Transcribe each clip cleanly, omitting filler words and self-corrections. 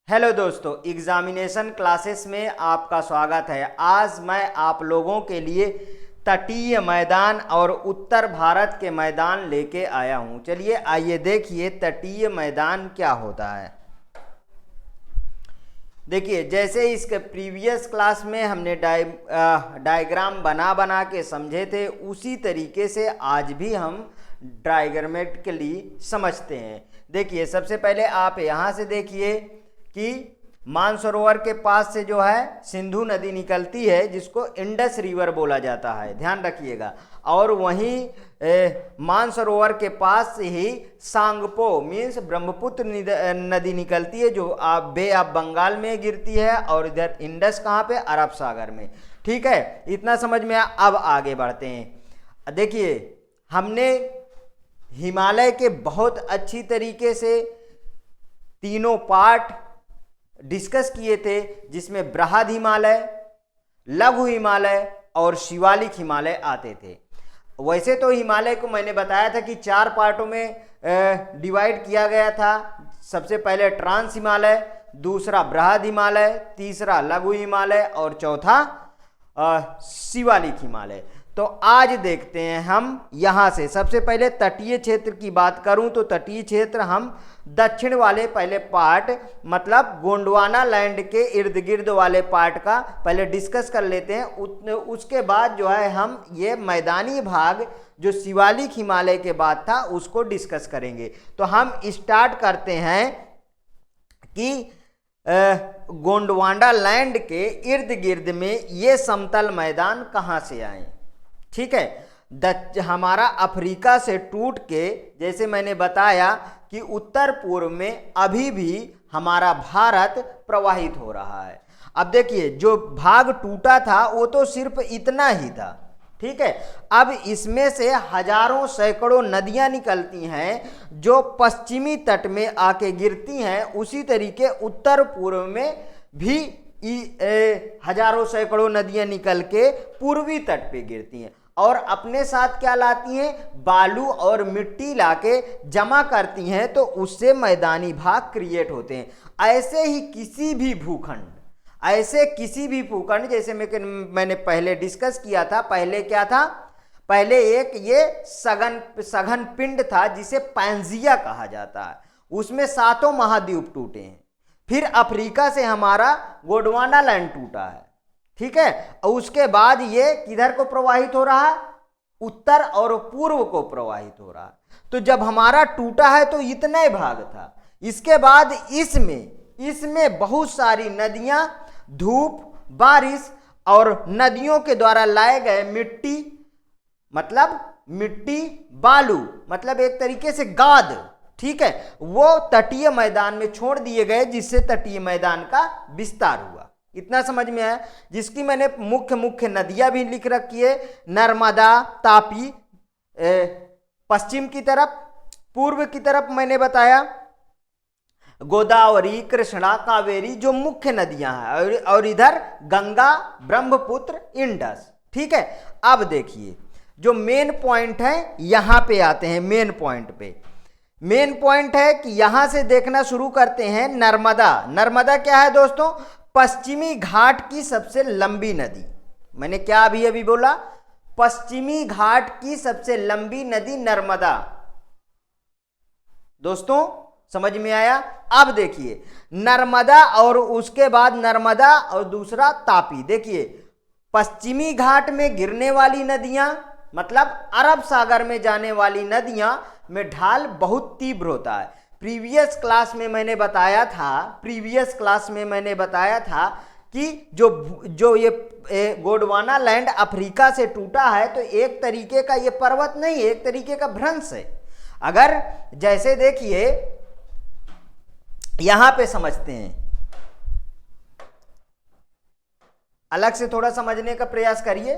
Hello दोस्तों, examination classes में आपका स्वागत है। आज मैं आप लोगों के लिए तटीय मैदान और उत्तर भारत के मैदान लेके आया हूं। चलिए आइए देखिए तटीय मैदान क्या होता है। देखिए, जैसे इसके प्रीवियस क्लास में हमने डायग्राम बना के समझे थे, उसी तरीके से आज भी हम डायग्रामेटिकली समझते हैं। देखिए, सबसे पहले आप यहाँ से देखिए कि मानसरोवर के पास से जो है सिंधु नदी निकलती है, जिसको इंडस रिवर बोला जाता है, ध्यान रखिएगा। और वहीं मानसरोवर के पास से ही सांगपो मीन्स ब्रह्मपुत्र नदी निकलती है, जो बे ऑफ बंगाल में गिरती है, और इधर इंडस कहाँ पे, अरब सागर में। ठीक है, इतना समझ में अब आगे बढ़ते हैं। देखिए, हमने हिमालय के बहुत अच्छी तरीके से तीनों पार्ट डिस्कस किए थे, जिसमें बृहद हिमालय, लघु हिमालय और शिवालिक हिमालय आते थे। वैसे तो हिमालय को मैंने बताया था कि 4 पार्टों में डिवाइड किया गया था। सबसे पहले ट्रांस हिमालय, दूसरा बृहद हिमालय, तीसरा लघु हिमालय और चौथा शिवालिक हिमालय। तो आज देखते हैं हम यहाँ से। सबसे पहले तटीय क्षेत्र की बात करूं तो तटीय क्षेत्र हम दक्षिण वाले पहले पार्ट, मतलब गोंडवाना लैंड के इर्द गिर्द वाले पार्ट का पहले डिस्कस कर लेते हैं। उसके बाद जो है हम ये मैदानी भाग जो शिवालिक हिमालय के बाद था उसको डिस्कस करेंगे। तो हम स्टार्ट करते हैं कि गोंडवाना लैंड के इर्द गिर्द में ये समतल मैदान कहाँ से आए। ठीक है, हमारा अफ्रीका से टूट के, जैसे मैंने बताया कि उत्तर पूर्व में अभी भी हमारा भारत प्रवाहित हो रहा है। अब देखिए, जो भाग टूटा था वो तो सिर्फ इतना ही था। ठीक है, अब इसमें से हजारों सैकड़ों नदियां निकलती हैं जो पश्चिमी तट में आके गिरती हैं। उसी तरीके उत्तर पूर्व में भी हजारों सैकड़ों नदियां निकल के पूर्वी तट पे गिरती हैं और अपने साथ क्या लाती हैं, बालू और मिट्टी लाके जमा करती हैं, तो उससे मैदानी भाग क्रिएट होते हैं। ऐसे ही किसी भी भूखंड जैसे मैंने पहले डिस्कस किया था। पहले क्या था, पहले एक ये सघन पिंड था जिसे पैंजिया कहा जाता है। उसमें 7 महाद्वीप टूटे हैं। फिर अफ्रीका से हमारा गोंडवाना लैंड टूटा है। ठीक है, और उसके बाद ये किधर को प्रवाहित हो रहा है, उत्तर और पूर्व को प्रवाहित हो रहा है। तो जब हमारा टूटा है तो इतना ही भाग था। इसके बाद इसमें बहुत सारी नदियां, धूप, बारिश और नदियों के द्वारा लाए गए मिट्टी, बालू, मतलब एक तरीके से गाद, ठीक है, वो तटीय मैदान में छोड़ दिए गए, जिससे तटीय मैदान का विस्तार हुआ। इतना समझ में आया। जिसकी मैंने मुख्य नदियां भी लिख रखी है, नर्मदा, तापी पश्चिम की तरफ, पूर्व की तरफ मैंने बताया गोदावरी, कृष्णा, कावेरी जो मुख्य नदियां हैं, और इधर गंगा, ब्रह्मपुत्र, इंडस। ठीक है, अब देखिए जो मेन पॉइंट है, यहां पे आते हैं। मेन पॉइंट है कि यहां से देखना शुरू करते हैं नर्मदा क्या है दोस्तों, पश्चिमी घाट की सबसे लंबी नदी। मैंने क्या अभी बोला, पश्चिमी घाट की सबसे लंबी नदी नर्मदा। दोस्तों समझ में आया। अब देखिए नर्मदा, और उसके बाद नर्मदा और दूसरा तापी। देखिए, पश्चिमी घाट में गिरने वाली नदियां, मतलब अरब सागर में जाने वाली नदियां में ढाल बहुत तीव्र होता है। प्रीवियस क्लास में मैंने बताया था कि जो ये गोंडवाना लैंड अफ्रीका से टूटा है, तो एक तरीके का ये पर्वत नहीं है, एक तरीके का भ्रंश है। अगर जैसे देखिए यहां पे समझते हैं, अलग से थोड़ा समझने का प्रयास करिए।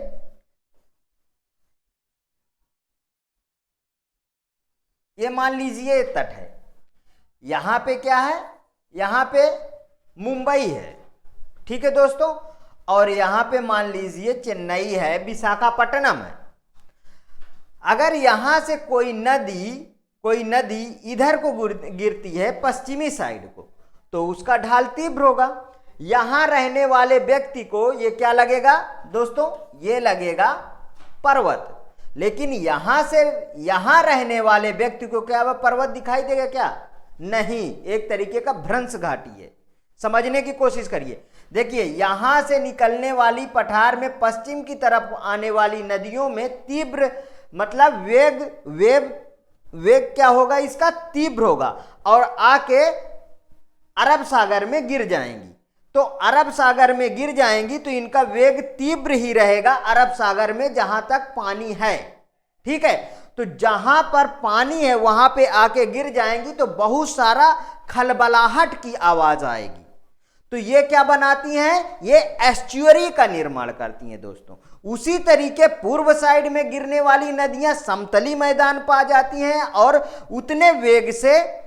ये मान लीजिए तट है, यहां पे क्या है, यहां पे मुंबई है। ठीक है दोस्तों, और यहां पे मान लीजिए चेन्नई है, विशाखापट्टनम है। अगर यहां से कोई नदी इधर को गिरती है पश्चिमी साइड को, तो उसका ढाल तीव्र होगा। यहां रहने वाले व्यक्ति को ये क्या लगेगा दोस्तों, ये लगेगा पर्वत। लेकिन यहां से यहां रहने वाले व्यक्ति को क्या वह पर्वत दिखाई देगा क्या? नहीं, एक तरीके का भ्रंश घाटी है। समझने की कोशिश करिए। देखिए, यहां से निकलने वाली पठार में पश्चिम की तरफ आने वाली नदियों में तीव्र मतलब वेग क्या होगा, इसका तीव्र होगा और आके अरब सागर में गिर जाएंगी। तो अरब सागर में गिर जाएंगी तो इनका वेग तीव्र ही रहेगा अरब सागर में जहां तक पानी है। ठीक है, तो जहां पर पानी है वहां पे आके गिर जाएंगी तो बहुत सारा खलबलाहट की आवाज आएगी। तो ये क्या बनाती हैं, ये एस्चुअरी का निर्माण करती हैं दोस्तों। उसी तरीके पूर्व साइड में गिरने वाली नदियां समतली मैदान पर आ जाती हैं और उतने वेग से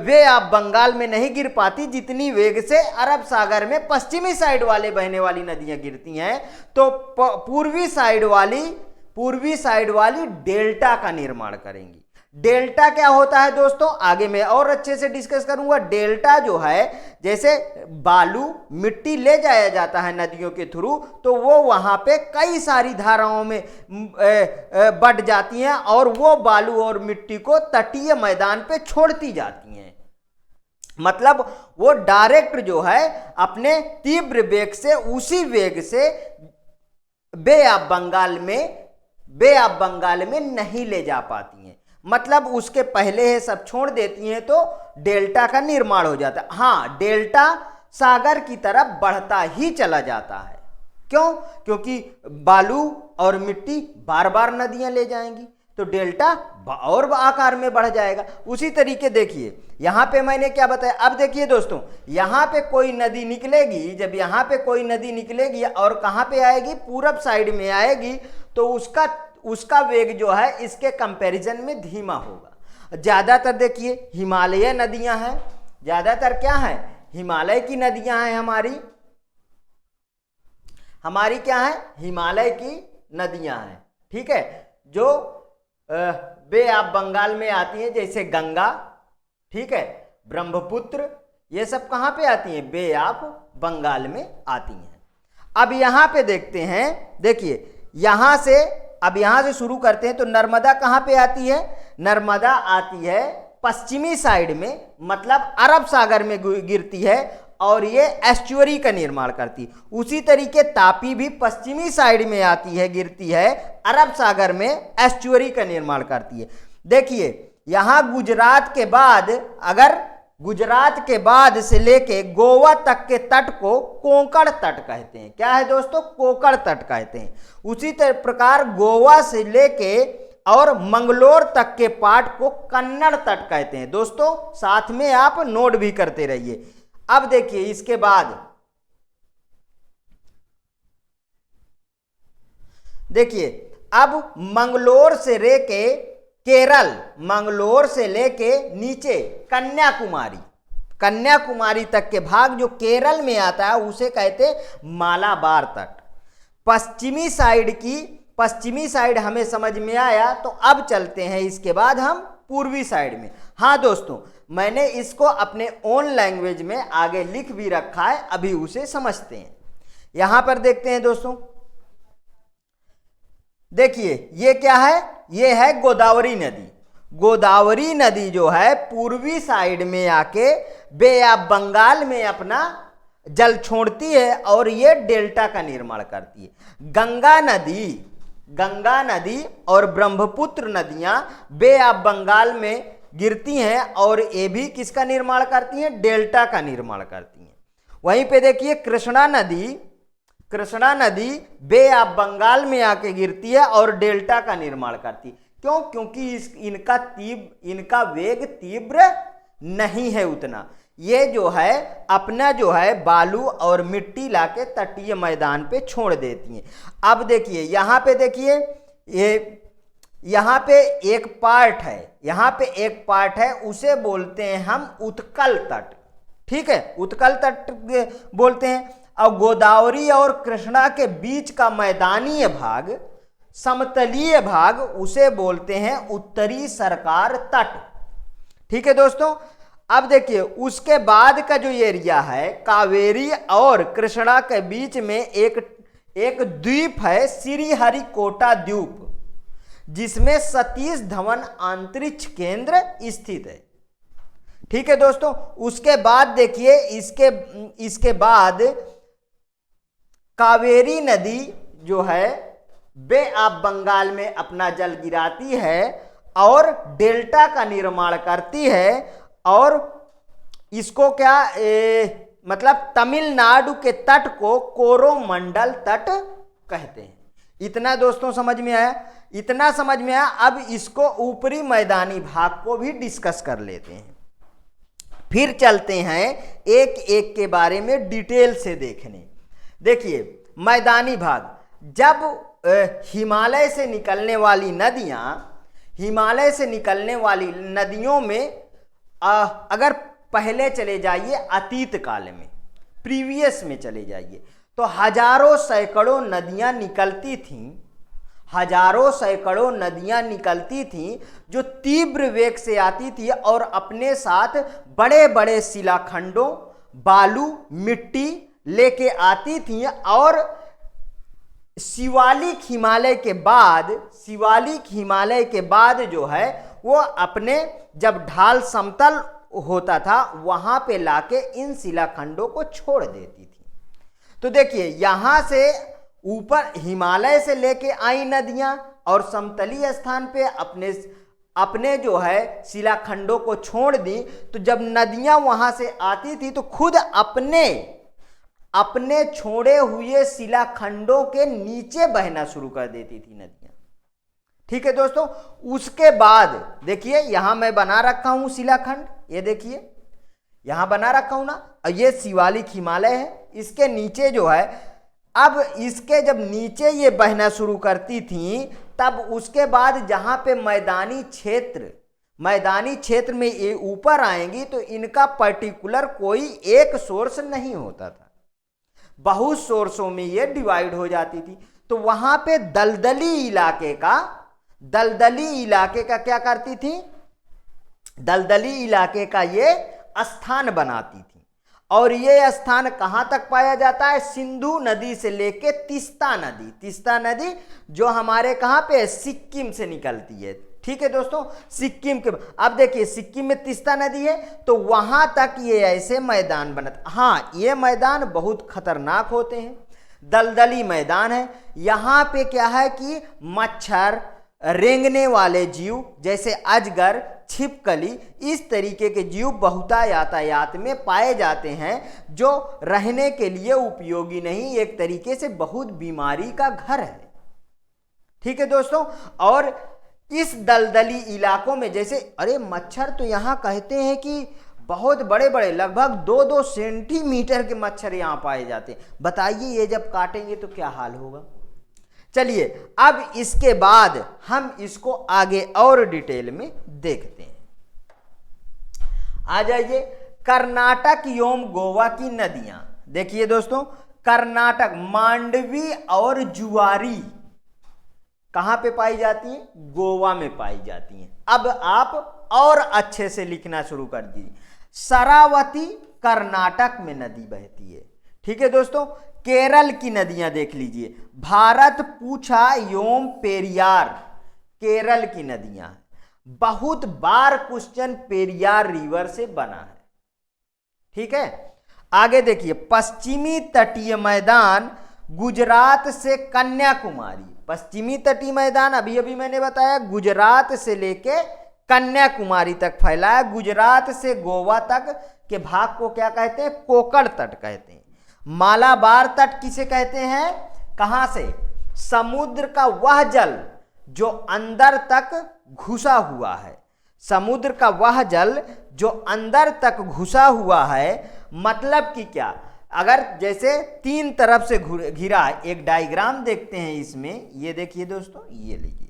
वे आप बंगाल में नहीं गिर पाती जितनी वेग से अरब सागर में पश्चिमी साइड वाले बहने वाली नदियां गिरती हैं। तो पूर्वी साइड वाली डेल्टा का निर्माण करेंगी। डेल्टा क्या होता है दोस्तों, आगे मैं और अच्छे से डिस्कस करूंगा। डेल्टा जो है, जैसे बालू मिट्टी ले जाया जाता है नदियों के थ्रू, तो वो वहां पे कई सारी धाराओं में बढ़ जाती हैं और वो बालू और मिट्टी को तटीय मैदान पे छोड़ती जाती हैं। मतलब वो डायरेक्ट जो है अपने तीव्र वेग से, उसी वेग से बे ऑफ बंगाल में नहीं ले जा पाती हैं। मतलब उसके पहले है सब छोड़ देती हैं तो डेल्टा का निर्माण हो जाता है। हाँ, डेल्टा सागर की तरफ बढ़ता ही चला जाता है। क्यों? क्योंकि बालू और मिट्टी बार बार नदियां ले जाएंगी तो डेल्टा और आकार में बढ़ जाएगा। उसी तरीके देखिए यहां पे मैंने क्या बताया। अब देखिए दोस्तों, यहां पे कोई नदी निकलेगी, जब यहां पे कोई नदी निकलेगी और कहां पे आएगी, पूरब साइड में आएगी, तो उसका वेग जो है इसके कंपैरिजन में धीमा होगा। ज्यादातर देखिए हिमालय नदियां हैं, ज्यादातर क्या है, हिमालय की नदियां हैं। हमारी क्या है, हिमालय की नदियां हैं। ठीक है, जो बे ऑफ बंगाल में आती हैं, जैसे गंगा, ठीक है, ब्रह्मपुत्र, ये सब कहां पे आती हैं, बे ऑफ बंगाल में आती हैं। अब यहां पे देखते हैं, देखिए यहां से शुरू करते हैं तो नर्मदा कहां पे आती है, नर्मदा आती है पश्चिमी साइड में, मतलब अरब सागर में गिरती है और ये एस्चुअरी का निर्माण करती है। उसी तरीके तापी भी पश्चिमी साइड में आती है, गिरती है अरब सागर में, एस्चुअरी का निर्माण करती है। देखिए यहां गुजरात के बाद से लेके गोवा तक के तट को कोंकण तट कहते हैं। क्या है दोस्तों, कोंकण तट कहते हैं। उसी प्रकार गोवा से लेके और मंगलोर तक के पार्ट को कन्नड़ तट कहते हैं। दोस्तों साथ में आप नोट भी करते रहिए। अब देखिए इसके बाद देखिए, अब मंगलोर से लेके नीचे कन्याकुमारी तक के भाग जो केरल में आता है उसे कहते मालाबार तट। पश्चिमी साइड हमें समझ में आया, तो अब चलते हैं इसके बाद हम पूर्वी साइड में। हाँ दोस्तों, मैंने इसको अपने ओन लैंग्वेज में आगे लिख भी रखा है, अभी उसे समझते हैं। यहां पर देखते हैं दोस्तों, देखिए ये क्या है, ये है गोदावरी नदी। गोदावरी नदी जो है पूर्वी साइड में आके बे ऑफ बंगाल में अपना जल छोड़ती है और ये डेल्टा का निर्माण करती है। गंगा नदी और ब्रह्मपुत्र नदियां बे ऑफ बंगाल में गिरती हैं और ये भी किसका निर्माण करती हैं, डेल्टा का निर्माण करती हैं। वहीं पे देखिए कृष्णा नदी बे ऑफ बंगाल में आके गिरती है और डेल्टा का निर्माण करती है। क्यों? क्योंकि इनका वेग तीव्र नहीं है उतना। ये जो है बालू और मिट्टी लाके तटीय मैदान पे छोड़ देती हैं। अब देखिए यहाँ पे एक पार्ट है, उसे बोलते हैं हम उत्कल तट। ठीक है, उत्कल तट बोलते हैं। और गोदावरी और कृष्णा के बीच का मैदानीय भाग, समतलीय भाग, उसे बोलते हैं उत्तरी सरकार तट। ठीक है दोस्तों। अब देखिए उसके बाद का जो एरिया है कावेरी और कृष्णा के बीच में एक द्वीप है श्रीहरिकोटा द्वीप, जिसमें सतीश धवन अंतरिक्ष केंद्र स्थित है। ठीक है दोस्तों। उसके बाद देखिए इसके बाद कावेरी नदी जो है बे ऑफ बंगाल में अपना जल गिराती है और डेल्टा का निर्माण करती है, और इसको क्या मतलब तमिलनाडु के तट को कोरोमंडल तट कहते हैं। इतना दोस्तों समझ में आया? इतना समझ में आया। अब इसको ऊपरी मैदानी भाग को भी डिस्कस कर लेते हैं, फिर चलते हैं एक एक के बारे में डिटेल से देखने। देखिए मैदानी भाग, जब हिमालय से निकलने वाली नदियों में अगर पहले चले जाइए अतीत काल में, प्रीवियस में चले जाइए, तो हजारों सैकड़ों नदियां निकलती थीं जो तीव्र वेग से आती थी और अपने साथ बड़े बड़े शिलाखंडों, बालू, मिट्टी लेके आती थीं, और शिवालिक हिमालय के बाद जो है वो अपने जब ढाल समतल होता था वहां पे लाके इन शिलाखंडों को छोड़ देती थी। तो देखिए यहां से ऊपर हिमालय से लेके आई नदियां और समतलीय स्थान पे अपने जो है शिलाखंडों को छोड़ दी। तो जब नदियां वहां से आती थी तो खुद अपने छोड़े हुए शिलाखंडों के नीचे बहना शुरू कर देती थी नदियां। ठीक है दोस्तों। उसके बाद देखिए यहां मैं बना रखा हूं शिलाखंड, ये देखिए यहां बना रखा हूं ना, और ये शिवालिक हिमालय है। इसके नीचे जो है, अब इसके जब नीचे ये बहना शुरू करती थी, तब उसके बाद जहां पे मैदानी क्षेत्र में ये ऊपर आएंगी तो इनका पर्टिकुलर कोई एक सोर्स नहीं होता था, बहुत सोर्सों में ये डिवाइड हो जाती थी। तो वहां पे दलदली इलाके का क्या करती थी? दलदली इलाके का ये स्थान बनाती थी, और ये स्थान कहां तक पाया जाता है? सिंधु नदी से लेके तीस्ता नदी जो हमारे कहां पे सिक्किम से निकलती है। ठीक है दोस्तों। सिक्किम के, अब देखिए सिक्किम में तीस्ता नदी है तो वहां तक ये ऐसे मैदान बनते। हाँ, ये मैदान बहुत खतरनाक होते हैं, दलदली मैदान है। यहां पे क्या है कि मच्छर, रेंगने वाले जीव जैसे अजगर, छिपकली, इस तरीके के जीव यातायात में पाए जाते हैं, जो रहने के लिए उपयोगी नहीं, एक तरीके से बहुत बीमारी का घर है। ठीक है दोस्तों। और इस दलदली इलाकों में जैसे मच्छर तो यहां कहते हैं कि बहुत बड़े बड़े लगभग 2-2 सेंटीमीटर के मच्छर यहां पाए जाते हैं। बताइए ये जब काटेंगे तो क्या हाल होगा। चलिए अब इसके बाद हम इसको आगे और डिटेल में देखते हैं। आ जाइए कर्नाटक एवं गोवा की नदियां। देखिए दोस्तों, कर्नाटक मांडवी और जुआरी कहां पे पाई जाती हैं? गोवा में पाई जाती हैं। अब आप और अच्छे से लिखना शुरू कर दीजिए। शरावती कर्नाटक में नदी बहती है। ठीक है दोस्तों। केरल की नदियां देख लीजिए, भारतपुछा एवं पेरियार केरल की नदियां। बहुत बार क्वेश्चन पेरियार रिवर से बना है। ठीक है। आगे देखिए, पश्चिमी तटीय मैदान गुजरात से कन्याकुमारी। पश्चिमी तटीय मैदान अभी अभी मैंने बताया गुजरात से लेके कन्याकुमारी तक फैला है। गुजरात से गोवा तक के भाग को क्या कहते हैं? कोकण तट कहते हैं। मालाबार तट किसे कहते हैं? कहां से? समुद्र का वह जल जो अंदर तक घुसा हुआ है। समुद्र का वह जल जो अंदर तक घुसा हुआ है, मतलब कि क्या? अगर जैसे 3 तरफ से घिरा है, एक डायग्राम देखते हैं इसमें, ये देखिए दोस्तों, ये लीजिए।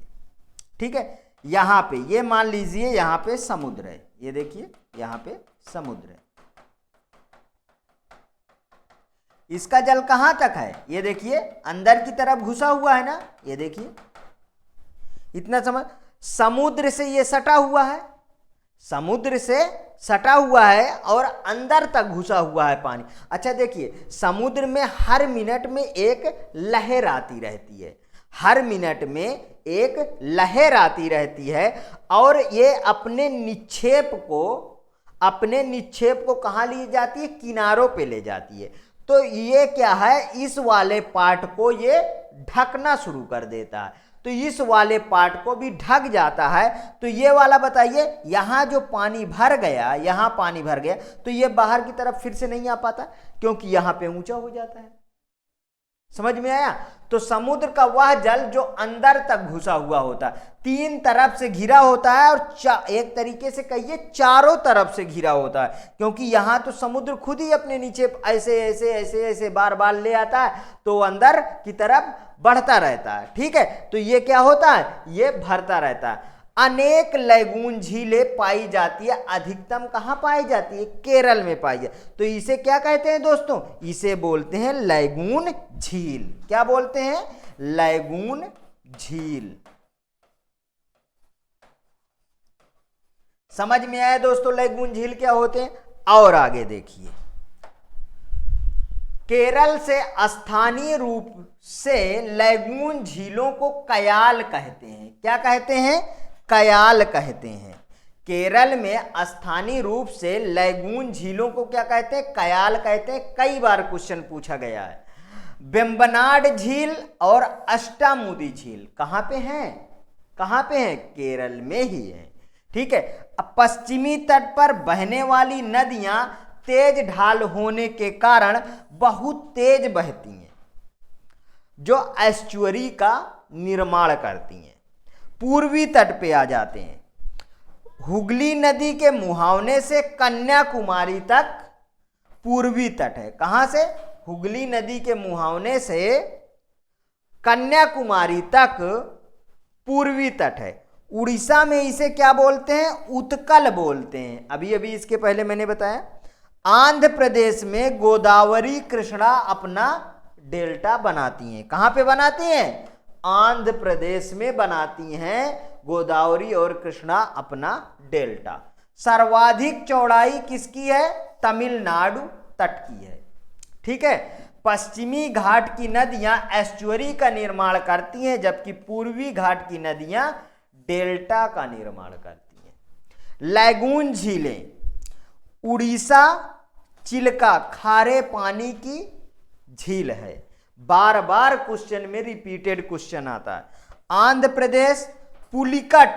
ठीक है। यहां पे ये मान लीजिए यहां पे समुद्र है, ये देखिए यहां पे समुद्र है। इसका जल कहां तक है? ये देखिए अंदर की तरफ घुसा हुआ है ना, ये देखिए इतना समझ। समुद्र से ये सटा हुआ है, समुद्र से सटा हुआ है और अंदर तक घुसा हुआ है पानी। अच्छा देखिए, समुद्र में हर मिनट में एक लहर आती रहती है, हर मिनट में एक लहर आती रहती है, और ये अपने निक्षेप को कहाँ ले जाती है? किनारों पे ले जाती है। तो ये क्या है, इस वाले पार्ट को ये ढकना शुरू कर देता है, तो इस वाले पार्ट को भी ढक जाता है। तो ये वाला बताइए, यहां जो पानी भर गया, यहां पानी भर गया, तो ये बाहर की तरफ फिर से नहीं आ पाता, क्योंकि यहां पे ऊंचा हो जाता है। समझ में आया? तो समुद्र का वह जल जो अंदर तक घुसा हुआ होता है, तीन तरफ से घिरा होता है, और एक तरीके से कहिए चारों तरफ से घिरा होता है, क्योंकि यहां तो समुद्र खुद ही अपने नीचे ऐसे ऐसे ऐसे ऐसे बार बार ले आता है, तो अंदर की तरफ बढ़ता रहता है। ठीक है, तो ये क्या होता है? ये भरता रहता है। अनेक लैगून झीलें पाई जाती है, अधिकतम कहां पाई जाती है? केरल में पाई जाती है। तो इसे क्या कहते हैं दोस्तों? इसे बोलते हैं लैगून झील। क्या बोलते हैं? लैगून झील। समझ में आया दोस्तों लैगून झील क्या होते हैं? और आगे देखिए, केरल से स्थानीय रूप से लैगून झीलों को कयाल कहते हैं। क्या कहते हैं? कयाल कहते हैं। केरल में स्थानीय रूप से लैगून झीलों को क्या कहते हैं? कयाल कहते हैं। कई बार क्वेश्चन पूछा गया है। वेम्बनाड झील और अष्टामुदी झील कहां पे हैं? कहां पे हैं? केरल में ही है। ठीक है, अब पश्चिमी तट पर बहने वाली नदियां तेज ढाल होने के कारण बहुत तेज बहती हैं, जो एस्चुअरी का निर्माण करती हैं। पूर्वी तट पे आ जाते हैं। हुगली नदी के मुहावने से कन्याकुमारी तक पूर्वी तट है। कहां से? हुगली नदी के मुहावने से कन्याकुमारी तक पूर्वी तट है। उड़ीसा में इसे क्या बोलते हैं? उत्कल बोलते हैं। अभी अभी इसके पहले मैंने बताया। आंध्र प्रदेश में गोदावरी कृष्णा अपना डेल्टा बनाती हैं। कहां पे बनाती हैं? आंध्र प्रदेश में बनाती हैं गोदावरी और कृष्णा अपना डेल्टा। सर्वाधिक चौड़ाई किसकी है? तमिलनाडु तट की है। ठीक है, पश्चिमी घाट की नदियां एस्चुअरी का निर्माण करती हैं, जबकि पूर्वी घाट की नदियां डेल्टा का निर्माण करती हैं। लैगून झीलें उड़ीसा चिल्का खारे पानी की झील है। बार बार क्वेश्चन में रिपीटेड क्वेश्चन आता है। आंध्र प्रदेश पुलिकट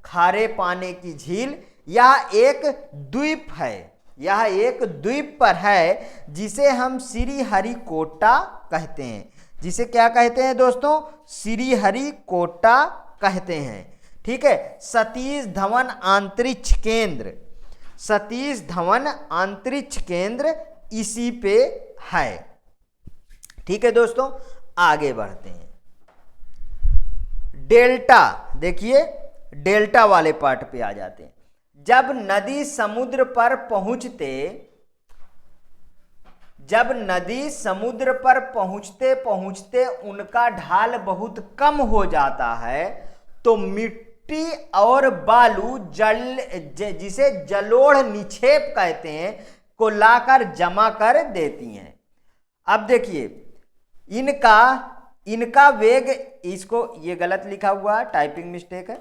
खारे पानी की झील, यह एक द्वीप है, यह एक द्वीप पर है, जिसे हम श्रीहरिकोटा कहते हैं। जिसे क्या कहते हैं दोस्तों? श्रीहरिकोटा कहते हैं। ठीक है, सतीश धवन अंतरिक्ष केंद्र, सतीश धवन अंतरिक्ष केंद्र इसी पे है। ठीक है दोस्तों, आगे बढ़ते हैं। डेल्टा देखिए, डेल्टा वाले पार्ट पे आ जाते हैं। जब नदी समुद्र पर पहुंचते उनका ढाल बहुत कम हो जाता है, तो मिट्टी और बालू जिसे जलोढ़ निक्षेप कहते हैं को लाकर जमा कर देती हैं। अब देखिए, इनका वेग, इसको ये गलत लिखा हुआ है, टाइपिंग मिस्टेक है।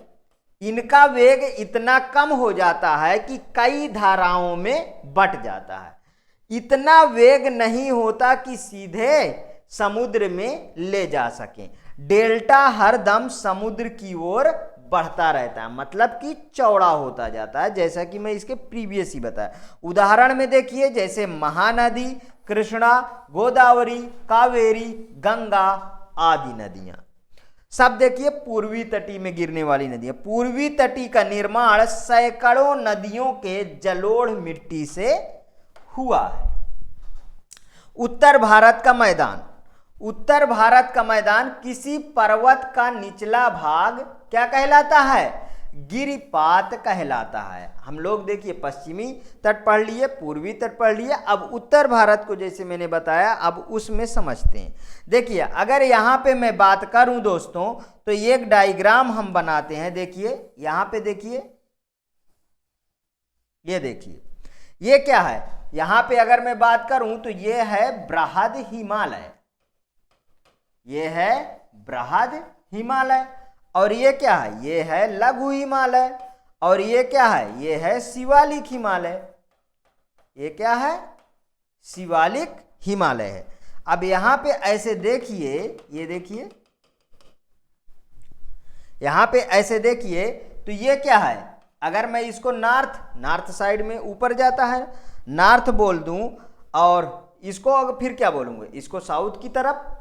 इनका वेग इतना कम हो जाता है कि कई धाराओं में बट जाता है। इतना वेग नहीं होता कि सीधे समुद्र में ले जा सके। डेल्टा हरदम समुद्र की ओर बढ़ता रहता है, मतलब कि चौड़ा होता जाता है, जैसा कि मैं इसके प्रीवियस ही बताया। उदाहरण में देखिए, जैसे महानदी, कृष्णा, गोदावरी, कावेरी, गंगा आदि नदियां सब देखिए पूर्वी तटी में गिरने वाली नदियां। पूर्वी तटी का निर्माण सैकड़ों नदियों के जलोढ़ मिट्टी से हुआ है। उत्तर भारत का मैदान किसी पर्वत का निचला भाग क्या कहलाता है? गिरिपात कहलाता है। हम लोग देखिए पश्चिमी तट पढ़ लिए, पूर्वी तट पढ़ लिए, अब उत्तर भारत को जैसे मैंने बताया अब उसमें समझते हैं। देखिए, अगर यहाँ पे मैं बात करूं दोस्तों, तो एक डायग्राम हम बनाते हैं। देखिए यहाँ पे, देखिए ये देखिए, ये क्या है, यहां पे अगर मैं बात करूं तो ये है बृहद हिमालय, ये है बृहद हिमालय। और ये क्या है, ये है लघु हिमालय। और ये क्या है, ये है शिवालिक हिमालय। ये क्या है, शिवालिक हिमालय है। अब यहां पे ऐसे देखिए, ये देखिए, यहां पे ऐसे देखिए तो ये क्या है, अगर मैं इसको नॉर्थ साइड में ऊपर जाता है, नॉर्थ बोल दूं, और इसको फिर क्या बोलूंगा, इसको साउथ की तरफ,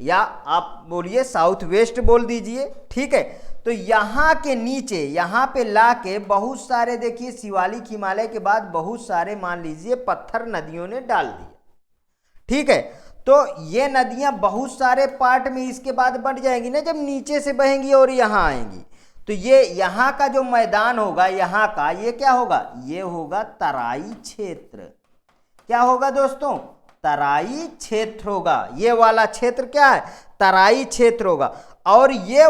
या आप बोलिए साउथ वेस्ट बोल दीजिए, ठीक है। तो यहाँ के नीचे यहाँ पे लाके बहुत सारे, देखिए शिवालिक हिमालय के बाद बहुत सारे मान लीजिए पत्थर नदियों ने डाल दिए, ठीक है। तो ये नदियां बहुत सारे पार्ट में इसके बाद बढ़ जाएंगी ना, जब नीचे से बहेंगी और यहाँ आएंगी, तो ये यहाँ का जो मैदान होगा यहाँ का, ये क्या होगा, ये होगा तराई क्षेत्र। क्या होगा दोस्तों, तराई क्षेत्र होगा। ये वाला क्षेत्र क्या है, तराई क्षेत्र होगा। और ये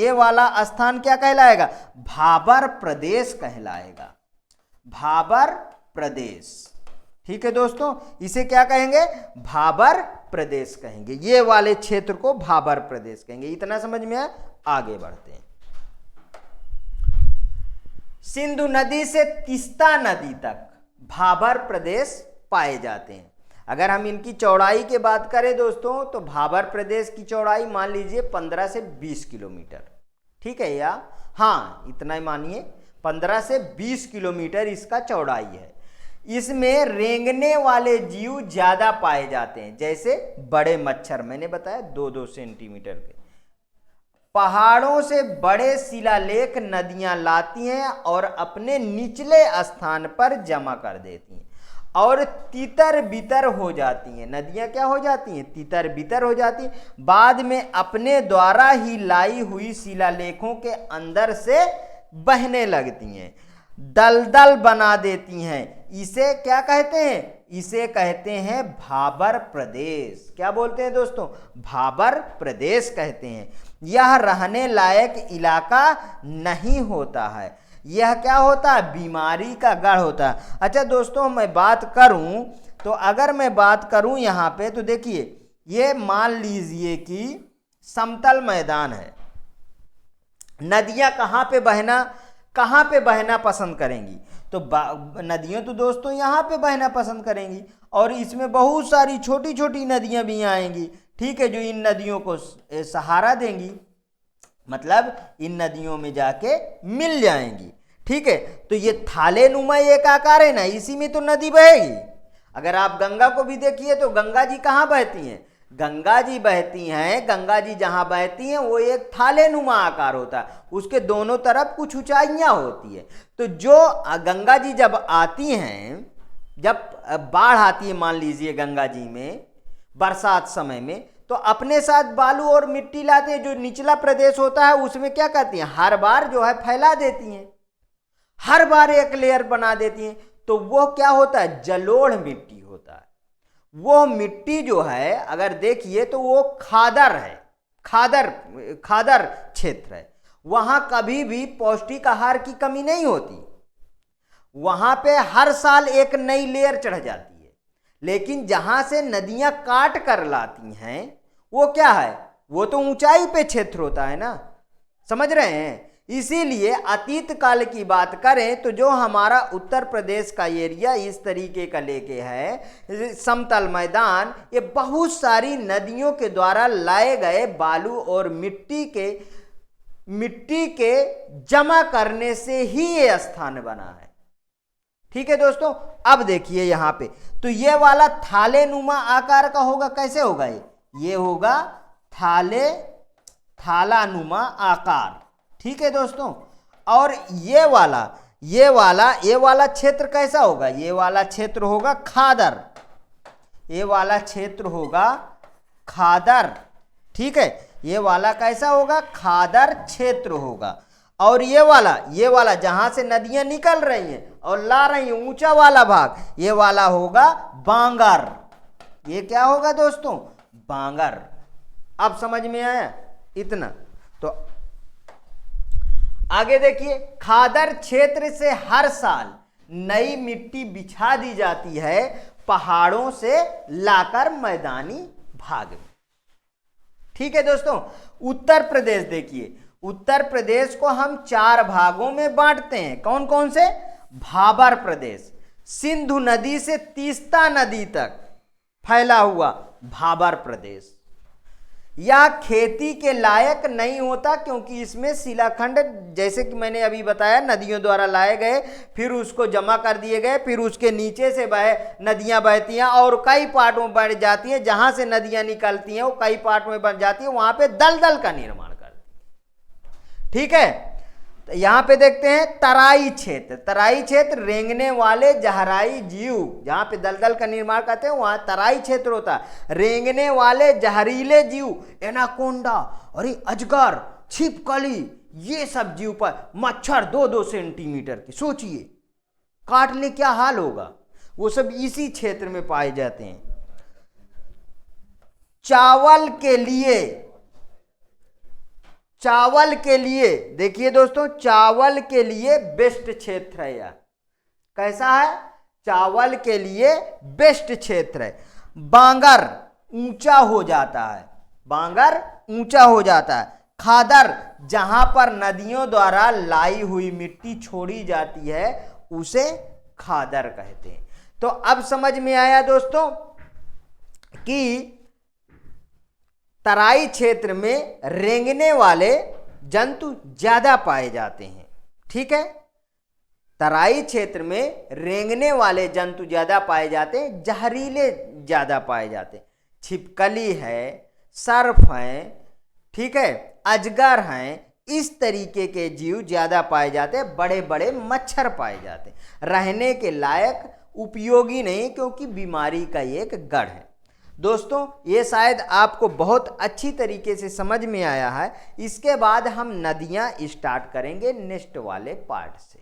वाला स्थान क्या कहलाएगा, भाबर प्रदेश कहलाएगा, भाबर प्रदेश, ठीक है दोस्तों। इसे क्या कहेंगे, भाबर प्रदेश कहेंगे, ये वाले क्षेत्र को भाबर प्रदेश कहेंगे। इतना समझ में आया, आगे बढ़ते हैं। सिंधु नदी से तीस्ता नदी तक भाबर प्रदेश पाए जाते हैं। अगर हम इनकी चौड़ाई की बात करें दोस्तों, तो भाबर प्रदेश की चौड़ाई मान लीजिए 15 से 20 किलोमीटर, ठीक है, या हाँ इतना ही मानिए, 15 से 20 किलोमीटर इसका चौड़ाई है। इसमें रेंगने वाले जीव ज्यादा पाए जाते हैं, जैसे बड़े मच्छर, मैंने बताया 2-2 सेंटीमीटर के। पहाड़ों से बड़े शिलालेख नदियां लाती हैं और अपने निचले स्थान पर जमा कर देती हैं और तितर बितर हो जाती हैं। नदियां क्या हो जाती हैं, तितर बितर हो जाती हैं। बाद में अपने द्वारा ही लाई हुई शिलालेखों के अंदर से बहने लगती हैं, दलदल बना देती हैं। इसे क्या कहते हैं, इसे कहते हैं भाबर प्रदेश। क्या बोलते हैं दोस्तों, भाबर प्रदेश कहते हैं। यह रहने लायक इलाका नहीं होता है, यह क्या होता है, बीमारी का गढ़ होता है। अच्छा दोस्तों, मैं बात करूं तो अगर मैं बात करूं यहाँ पे, तो देखिए ये मान लीजिए कि समतल मैदान है, नदियां कहाँ पे बहना पसंद करेंगी, तो नदियां तो दोस्तों यहाँ पे बहना पसंद करेंगी, और इसमें बहुत सारी छोटी छोटी नदियां भी आएंगी, ठीक है, जो इन नदियों को सहारा देंगी, मतलब इन नदियों में जाके मिल जाएंगी, ठीक है। तो ये थाले नुमा एक आकार है ना, इसी में तो नदी बहेगी। अगर आप गंगा को भी देखिए तो गंगा जी कहाँ बहती हैं, गंगा जी बहती हैं, गंगा जी जहाँ बहती हैं वो एक थाले नुमा आकार होता है, उसके दोनों तरफ कुछ ऊंचाइयाँ होती है। तो जो गंगा जी जब आती हैं, जब बाढ़ आती है मान लीजिए गंगा जी में बरसात समय में, तो अपने साथ बालू और मिट्टी लाते हैं, जो निचला प्रदेश होता है उसमें क्या करती हैं, हर बार जो है फैला देती हैं, हर बार एक लेयर बना देती हैं। तो वो क्या होता है, जलोढ़ मिट्टी होता है। वो मिट्टी जो है अगर देखिए तो वो खादर है, खादर क्षेत्र है, वहां कभी भी पौष्टिक आहार की कमी नहीं होती, वहां पे हर साल एक नई लेयर चढ़ जाती है। लेकिन जहां से नदियां काट कर लाती हैं वो क्या है, वो तो ऊंचाई पे क्षेत्र होता है ना, समझ रहे हैं। इसीलिए अतीत काल की बात करें तो जो हमारा उत्तर प्रदेश का एरिया इस तरीके का लेके है, समतल मैदान, ये बहुत सारी नदियों के द्वारा लाए गए बालू और मिट्टी के जमा करने से ही ये स्थान बना है, ठीक है दोस्तों। अब देखिए यहां पे, तो ये वाला थाले नुमा आकार का होगा, कैसे होगा, ये होगा थाला नुमा आकार, ठीक है दोस्तों। और ये वाला क्षेत्र कैसा होगा, ये वाला क्षेत्र होगा खादर, ये वाला क्षेत्र होगा खादर, ठीक है, ये वाला कैसा होगा, खादर क्षेत्र होगा। और ये वाला जहां से नदियां निकल रही हैं और ला रही हैं, ऊंचा वाला भाग, ये वाला होगा बांगर। ये क्या होगा दोस्तों, बांगर। अब समझ में आया इतना। तो आगे देखिए, खादर क्षेत्र से हर साल नई मिट्टी बिछा दी जाती है पहाड़ों से लाकर मैदानी भाग में। ठीक है दोस्तों। उत्तर प्रदेश देखिए, उत्तर प्रदेश को हम 4 भागों में बांटते हैं। कौन कौन से? भाबर प्रदेश, सिंधु नदी से तीस्ता नदी तक फैला हुआ भाबर प्रदेश। यह खेती के लायक नहीं होता क्योंकि इसमें शिलाखंड, जैसे कि मैंने अभी बताया, नदियों द्वारा लाए गए, फिर उसको जमा कर दिए गए, फिर उसके नीचे से नदियां बहती हैं और कई पार्टों में बढ़ जाती हैं। जहां से नदियां निकलती हैं वो कई पार्ट में बन जाती है, वहां पे दलदल का निर्माण करती है। ठीक है। तो यहां पे देखते हैं तराई क्षेत्र। तराई क्षेत्र रेंगने वाले जहराई जीव, जहां पे दलदल का निर्माण करते हैं वहां तराई क्षेत्र होता है। रेंगने वाले जहरीले जीव, एनाकोंडा, अरे अजगर, छिपकली, ये सब जीव पर मच्छर 2-2 सेंटीमीटर के, सोचिए काट ले क्या हाल होगा, वो सब इसी क्षेत्र में पाए जाते हैं। चावल के लिए देखिए दोस्तों, चावल के लिए बेस्ट क्षेत्र है यह। कैसा है? चावल के लिए बेस्ट क्षेत्र है। बांगर ऊंचा हो जाता है, बांगर ऊंचा हो जाता है। खादर, जहां पर नदियों द्वारा लाई हुई मिट्टी छोड़ी जाती है उसे खादर कहते हैं। तो अब समझ में आया दोस्तों कि तराई क्षेत्र में रेंगने वाले जंतु ज्यादा पाए जाते हैं। ठीक है। तराई क्षेत्र में रेंगने वाले जंतु ज्यादा पाए जाते हैं, जहरीले ज्यादा पाए जाते हैं। छिपकली है, सर्प हैं, ठीक है, अजगर हैं, इस तरीके के जीव ज्यादा पाए जाते हैं। बड़े बड़े मच्छर पाए जाते हैं, रहने के लायक उपयोगी नहीं क्योंकि बीमारी का एक गढ़ है। दोस्तों ये शायद आपको बहुत अच्छी तरीके से समझ में आया है। इसके बाद हम नदियां स्टार्ट करेंगे नेक्स्ट वाले पार्ट से।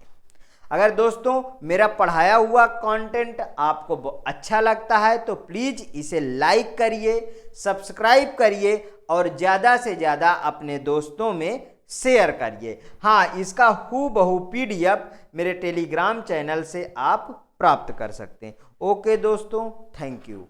अगर दोस्तों मेरा पढ़ाया हुआ कंटेंट आपको अच्छा लगता है तो प्लीज़ इसे लाइक करिए, सब्सक्राइब करिए और ज़्यादा से ज़्यादा अपने दोस्तों में शेयर करिए। हाँ, इसका हूबहू PDF मेरे टेलीग्राम चैनल से आप प्राप्त कर सकते हैं। ओके दोस्तों, थैंक यू।